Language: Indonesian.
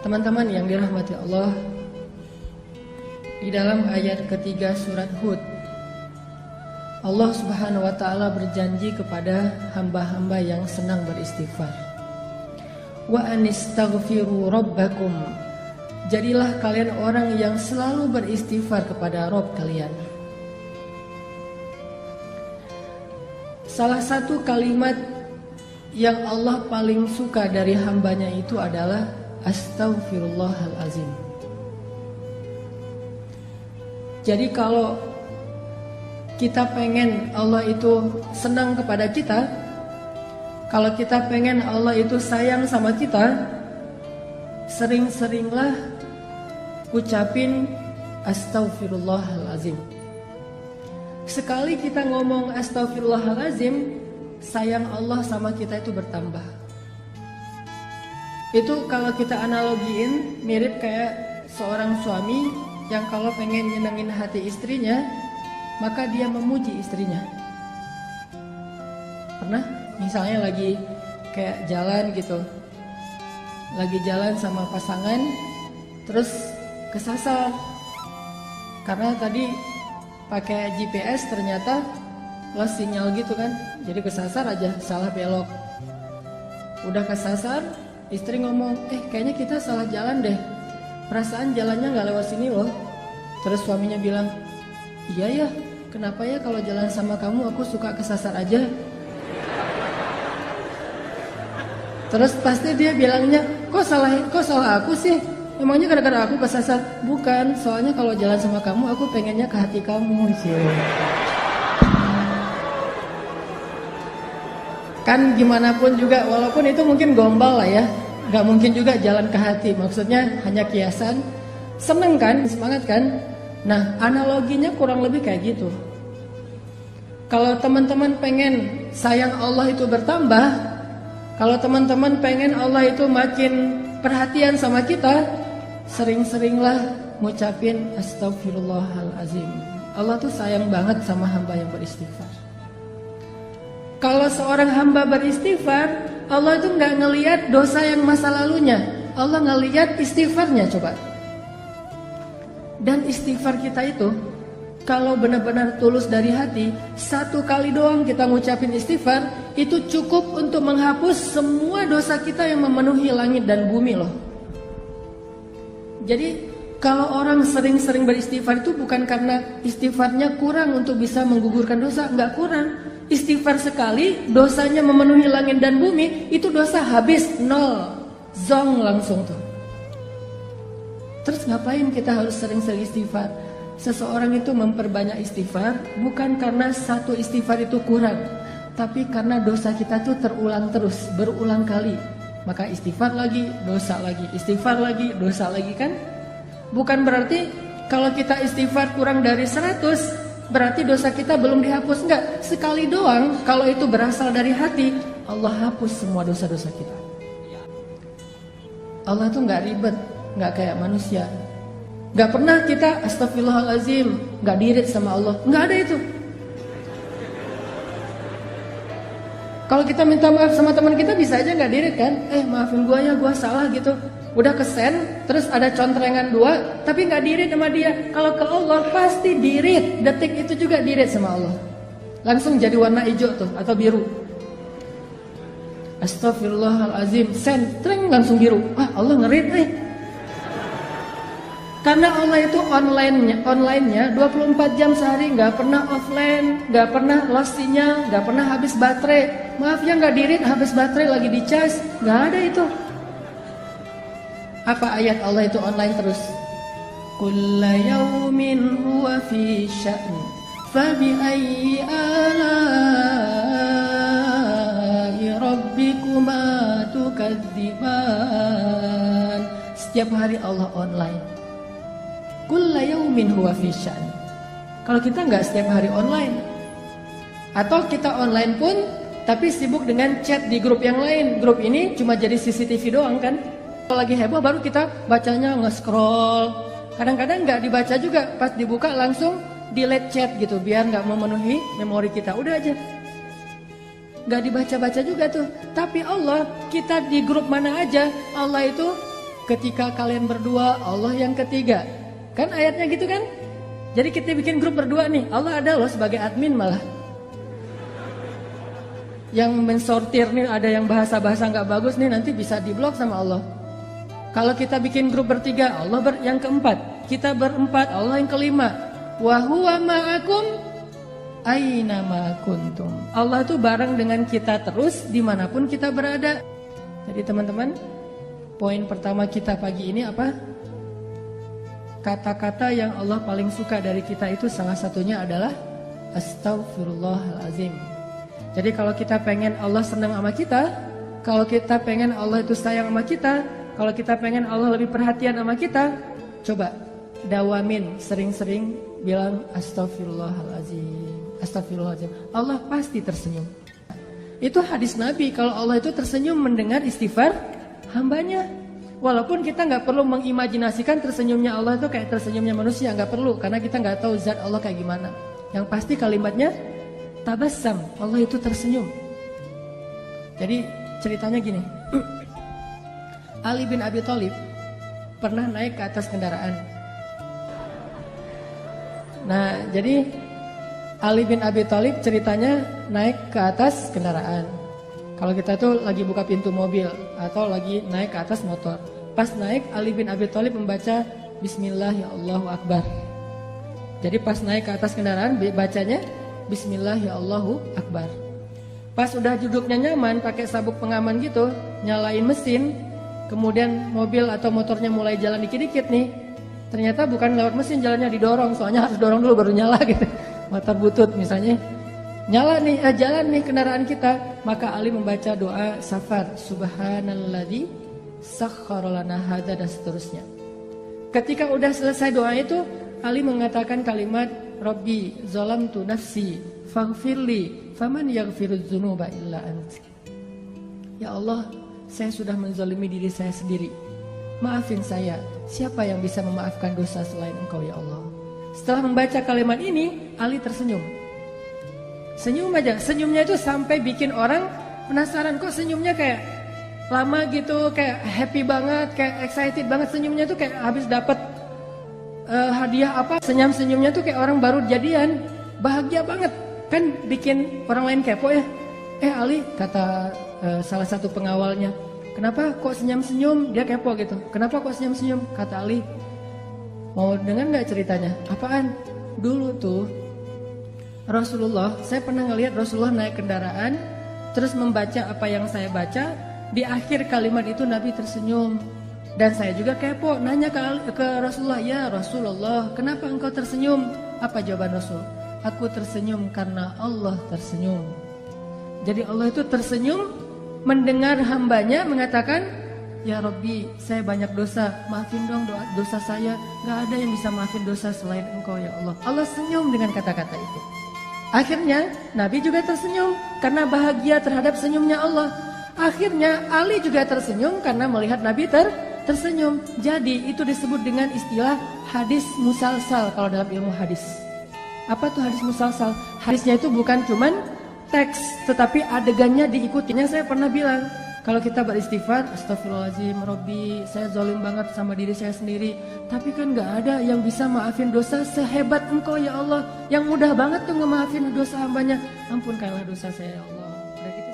Teman-teman yang dirahmati Allah, di dalam ayat ketiga surat Hud, Allah Subhanahu wa ta'ala berjanji kepada hamba-hamba yang senang beristighfar. Wa anistaghfiru rabbakum. Jadilah kalian orang yang selalu beristighfar kepada Rabb kalian. Salah satu kalimat yang Allah paling suka dari hambanya itu adalah astaghfirullahalazim. Jadi kalau kita pengen Allah itu senang kepada kita, kalau kita pengen Allah itu sayang sama kita, sering-seringlah ucapin astaghfirullahalazim. Sekali kita ngomong astaghfirullahalazim, sayang Allah sama kita itu bertambah. Itu kalau kita analogiin mirip kayak seorang suami yang kalau pengen nyenengin hati istrinya, maka dia memuji istrinya. Pernah? Misalnya lagi kayak jalan gitu, lagi jalan sama pasangan, terus kesasar karena tadi pakai GPS ternyata lost sinyal gitu kan, jadi kesasar aja, salah belok. Udah kesasar, istri ngomong, kayaknya kita salah jalan deh, perasaan jalannya gak lewat sini loh. Terus suaminya bilang, iya ya, kenapa ya kalau jalan sama kamu aku suka kesasar aja. Terus pasti dia bilangnya, kok salah aku sih, emangnya gara-gara aku kesasar. Bukan, soalnya kalau jalan sama kamu aku pengennya ke hati kamu sih. Kan gimana pun juga, walaupun itu mungkin gombal lah ya, gak mungkin juga jalan ke hati. Maksudnya hanya kiasan. Seneng kan, semangat kan. Nah analoginya kurang lebih kayak gitu. Kalau teman-teman pengen sayang Allah itu bertambah, kalau teman-teman pengen Allah itu makin perhatian sama kita, sering-seringlah ngucapin astaghfirullahalazim. Allah tuh sayang banget sama hamba yang beristighfar. Kalau seorang hamba beristighfar, Allah itu nggak ngelihat dosa yang masa lalunya, Allah ngelihat istighfarnya. Coba. Dan istighfar kita itu, kalau benar-benar tulus dari hati, satu kali doang kita ngucapin istighfar, itu cukup untuk menghapus semua dosa kita yang memenuhi langit dan bumi loh. Jadi kalau orang sering-sering beristighfar itu bukan karena istighfarnya kurang untuk bisa menggugurkan dosa, nggak kurang. Istighfar sekali, dosanya memenuhi langit dan bumi, itu dosa habis, nol, zong langsung tuh. Terus ngapain kita harus sering-sering istighfar? Seseorang itu memperbanyak istighfar bukan karena satu istighfar itu kurang, tapi karena dosa kita tuh terulang terus, berulang kali. Maka istighfar lagi, dosa lagi, istighfar lagi, dosa lagi kan? Bukan berarti kalau kita istighfar kurang dari 100 berarti dosa kita belum dihapus, enggak. Sekali doang, kalau itu berasal dari hati, Allah hapus semua dosa-dosa kita. Allah tuh enggak ribet, enggak kayak manusia. Enggak pernah kita astagfirullahalazim, enggak dirit sama Allah, enggak ada itu. Kalau kita minta maaf sama teman kita bisa aja enggak dirit kan? Maafin gua ya, gua salah gitu. Udah kesen, terus ada contrengan 2, tapi gak dirit sama dia. Kalau ke Allah pasti dirit, detik itu juga dirit sama Allah. Langsung jadi warna hijau tuh, atau biru. Astaghfirullahalazim, send, treng, langsung biru. Wah, Allah ngerit Karena Allah itu online-nya 24 jam sehari, gak pernah offline, gak pernah lost sinyal, gak pernah habis baterai. Maaf ya gak dirit, habis baterai lagi di charge, gak ada itu. Apa ayat Allah itu online terus? Kulla yawmin huwa fi sya'n fabi ayyi ala'i rabbikuma tukadziban. Setiap hari Allah online. Kulla yawmin huwa fi sya'n. Kalau kita nggak setiap hari online, atau kita online pun tapi sibuk dengan chat di grup yang lain. Grup ini cuma jadi CCTV doang kan? Kalau lagi heboh baru kita bacanya nge-scroll. Kadang-kadang nggak dibaca juga, pas dibuka langsung delete chat gitu, biar nggak memenuhi memori kita. Udah aja, nggak dibaca-baca juga tuh. Tapi Allah, kita di grup mana aja, Allah itu Ketika kalian berdua, Allah yang ketiga. Kan ayatnya gitu kan? Jadi kita bikin grup berdua nih, Allah ada loh sebagai admin malah. Yang mensortir nih, ada yang bahasa-bahasa gak bagus nih, nanti bisa diblok sama Allah. Kalau kita bikin grup bertiga, Allah yang keempat. Kita berempat, Allah yang kelima. Wa huwa ma'akum aina ma kuntum. Allah itu bareng dengan kita terus dimanapun kita berada. Jadi teman-teman, poin pertama kita pagi ini apa? Kata-kata yang Allah paling suka dari kita itu salah satunya adalah Astaghfirullahalazim. Jadi kalau kita pengen Allah senang sama kita, kalau kita pengen Allah itu sayang sama kita, kalau kita pengen Allah lebih perhatian sama kita, coba dawamin sering-sering bilang Astaghfirullahalazim, Astaghfirullahalazim. Allah pasti tersenyum. Itu hadis Nabi, kalau Allah itu tersenyum mendengar istighfar hambanya. Walaupun kita nggak perlu mengimajinasikan tersenyumnya Allah itu kayak tersenyumnya manusia, nggak perlu, karena kita nggak tahu zat Allah kayak gimana. Yang pasti kalimatnya tabassam, Allah itu tersenyum. Jadi ceritanya gini, Ali bin Abi Thalib pernah naik ke atas kendaraan. Nah, jadi Ali bin Abi Thalib ceritanya naik ke atas kendaraan. Kalau kita tuh lagi buka pintu mobil atau lagi naik ke atas motor. Pas naik, Ali bin Abi Thalib membaca Bismillah ya Allahu Akbar. Jadi pas naik ke atas kendaraan bacanya Bismillah ya Allahu Akbar. Pas udah duduknya nyaman pakai sabuk pengaman gitu, nyalain mesin, kemudian mobil atau motornya mulai jalan dikit-dikit nih. Ternyata bukan lewat mesin jalannya, didorong, soalnya harus dorong dulu baru nyala gitu. Motor butut misalnya. Nyala nih, jalan nih kendaraan kita. Maka Ali membaca doa safar, Subhanalladzi sakhkhara lana hadza, dan seterusnya. Ketika udah selesai doa itu, Ali mengatakan kalimat Rabbi zalamtu nafsi faghfirli faman yaghfirudz dzunuba illa ant. Ya Allah, saya sudah menzalimi diri saya sendiri. Maafin saya, siapa yang bisa memaafkan dosa selain Engkau ya Allah. Setelah membaca kalimat ini, Ali tersenyum. Senyum aja, senyumnya itu sampai bikin orang penasaran, kok senyumnya kayak lama gitu, kayak happy banget, kayak excited banget. Senyumnya tuh kayak habis dapat hadiah apa, senyum-senyumnya tuh kayak orang baru jadian, bahagia banget. Kan bikin orang lain kepo ya. Ali, kata salah satu pengawalnya, kenapa kok senyum-senyum? Dia kepo gitu, kenapa kok senyum-senyum? Kata Ali, mau dengar gak ceritanya? Apaan? Dulu tuh Rasulullah, saya pernah ngelihat Rasulullah naik kendaraan, terus membaca apa yang saya baca. Di akhir kalimat itu Nabi tersenyum. Dan saya juga kepo, nanya ke Rasulullah, ya Rasulullah, kenapa engkau tersenyum? Apa jawaban Rasul? Aku tersenyum karena Allah tersenyum. Jadi Allah itu tersenyum mendengar hambanya mengatakan, ya Rabbi, saya banyak dosa, maafin dong dosa saya. Gak ada yang bisa maafin dosa selain Engkau ya Allah. Allah senyum dengan kata-kata itu. Akhirnya Nabi juga tersenyum karena bahagia terhadap senyumnya Allah. Akhirnya Ali juga tersenyum karena melihat Nabi tersenyum. Jadi itu disebut dengan istilah hadis musalsal kalau dalam ilmu hadis. Apa tuh hadis musalsal? Hadisnya itu bukan cuman teks, tetapi adegannya diikutinya. Saya pernah bilang, kalau kita beristighfar, Astagfirullahaladzim, Robbi, saya zalim banget sama diri saya sendiri. Tapi kan gak ada yang bisa maafin dosa sehebat Engkau ya Allah, yang mudah banget tuh ngemaafin dosa hambanya. Ampunkanlah dosa saya ya Allah. Udah gitu